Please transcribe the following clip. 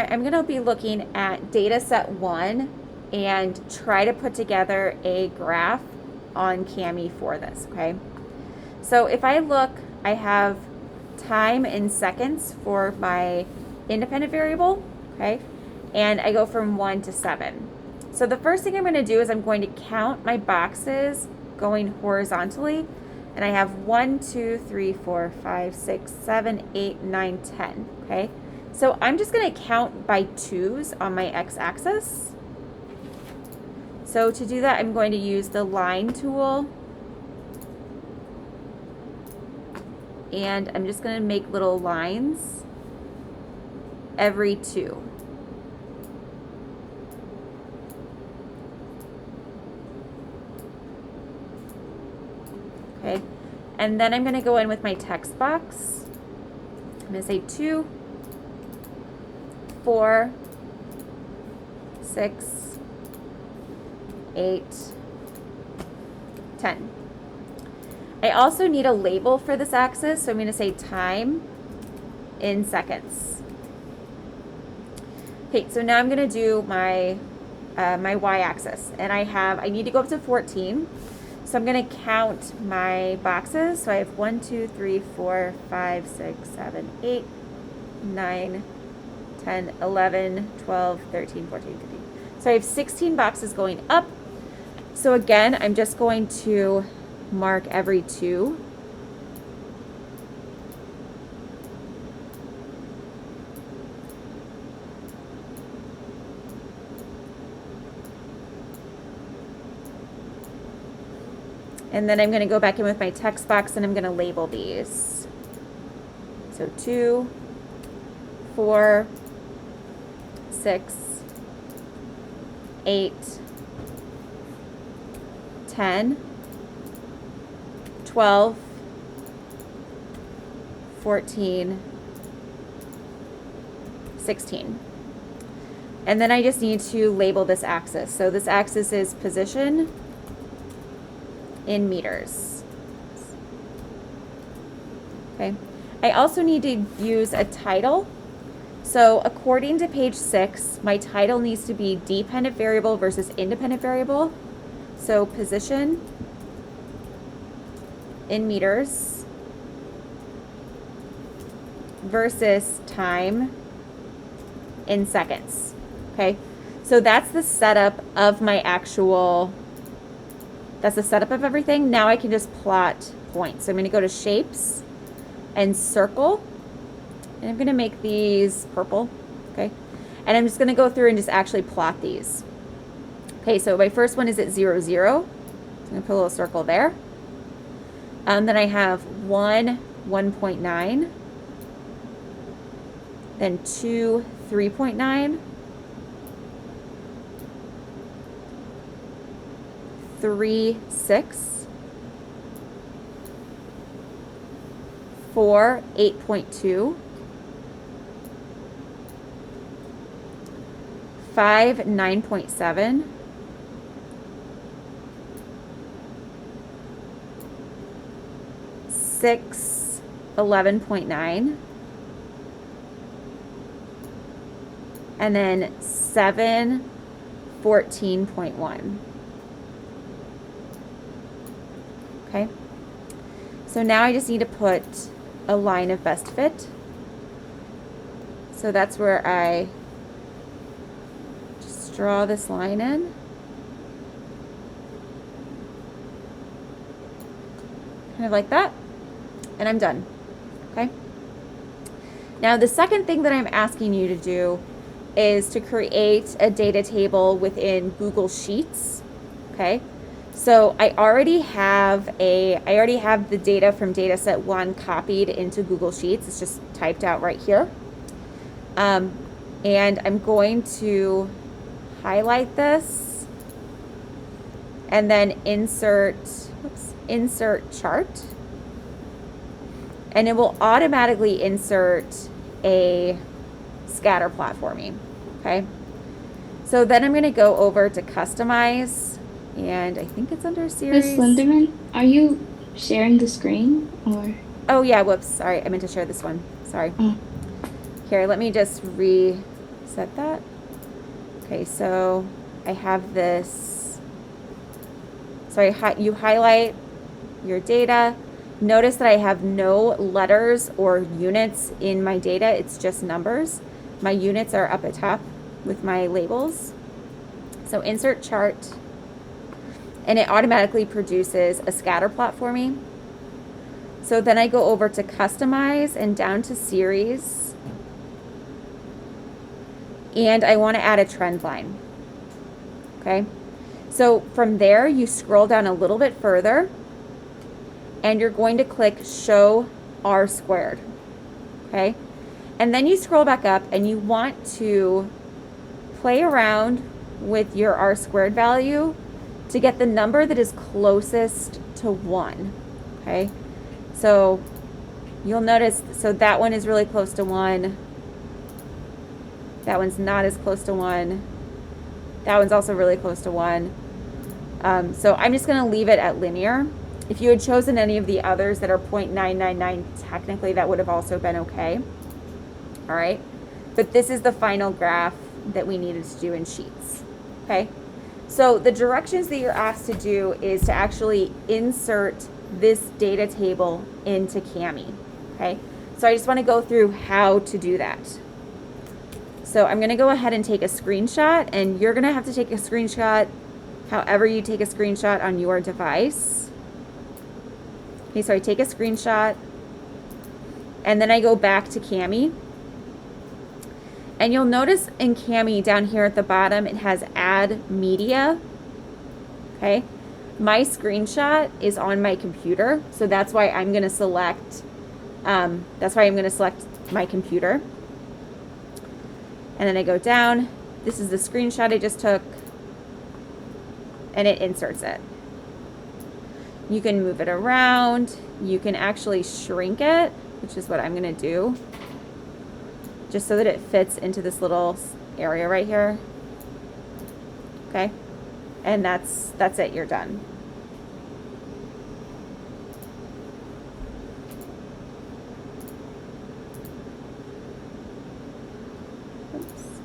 I'm going to be looking at data set 1 and try to put together a graph on Kami for this, okay? So if I look, I have time in seconds for my independent variable, okay? And I go from 1 to 7. So the first thing I'm going to do is I'm going to count my boxes going horizontally. And I have 1, 2, 3, 4, 5, 6, 7, 8, 9, 10, okay? So I'm just going to count by 2s on my x-axis. So to do that, I'm going to use the line tool. And I'm just going to make little lines every 2. Okay, and then I'm going to go in with my text box. I'm going to say 2, 4, 6, 8, 10. I also need a label for this axis, so I'm going to say time in seconds. Okay, so now I'm going to do my my y-axis, and I need to go up to 14. So I'm going to count my boxes. So I have 1, 2, 3, 4, 5, 6, 7, 8, 9, 10, 11, 12, 13, 14, 15. So I have 16 boxes going up. So again, I'm just going to mark every 2. And then I'm going to go back in with my text box and I'm going to label these. So 2, 4, 6, 8, 10, 12, 14, 16. And then I just need to label this axis. So this axis is position in meters. Okay. I also need to use a title. So according to page 6, my title needs to be dependent variable versus independent variable. So position in meters versus time in seconds. Okay. So that's the setup of my actual That's the setup of everything. Now I can just plot points. So I'm going to go to shapes and circle. And I'm going to make these purple. Okay. And I'm just going to go through and just actually plot these. Okay. So my first one is at 0, 0. So I'm going to put a little circle there. Then I have 1, 1.9. Then 2, 3.9. 3, 6, 4, 8.2, 5, 9.7, 6, 11.9, and then 7, 14.1. Okay, so now I just need to put a line of best fit. So that's where I just draw this line in. Kind of like that. And I'm done. Okay. Now the second thing that I'm asking you to do is to create a data table within Google Sheets. Okay. So I already have the data from data set 1 copied into Google Sheets. It's just typed out right here. And I'm going to highlight this and then insert chart. And it will automatically insert a scatter plot for me. Okay. So then I'm going to go over to customize. And I think it's under series. Miss Linderman, are you sharing the screen or? Oh yeah, whoops. Sorry, I meant to share this one. Sorry. Oh. Here, let me just set that. Okay, so I have this. So you highlight your data. Notice that I have no letters or units in my data. It's just numbers. My units are up at top with my labels. So insert chart, and it automatically produces a scatter plot for me. So then I go over to customize and down to series, and I want to add a trend line. Okay, so from there you scroll down a little bit further, and you're going to click show R squared. Okay, and then you scroll back up and you want to play around with your R squared value to get the number that is closest to 1. Okay, so you'll notice, so that one is really close to 1. That one's not as close to 1. That one's also really close to 1. So I'm just going to leave it at linear. If you had chosen any of the others that are 0.999, technically that would have also been okay. All right, but this is the final graph that we needed to do in Sheets. Okay, so the directions that you're asked to do is to actually insert this data table into Kami. Okay, so I just want to go through how to do that. So I'm going to go ahead and take a screenshot, and you're going to have to take a screenshot however you take a screenshot on your device. Okay, so I take a screenshot, and then I go back to Kami. And you'll notice in Kami down here at the bottom, it has add media. Okay, my screenshot is on my computer, so that's why I'm going to select. My computer. And then I go down. This is the screenshot I just took, and it inserts it. You can move it around. You can actually shrink it, which is what I'm going to do, just so that it fits into this little area right here. Okay, and that's it. You're done. Oops.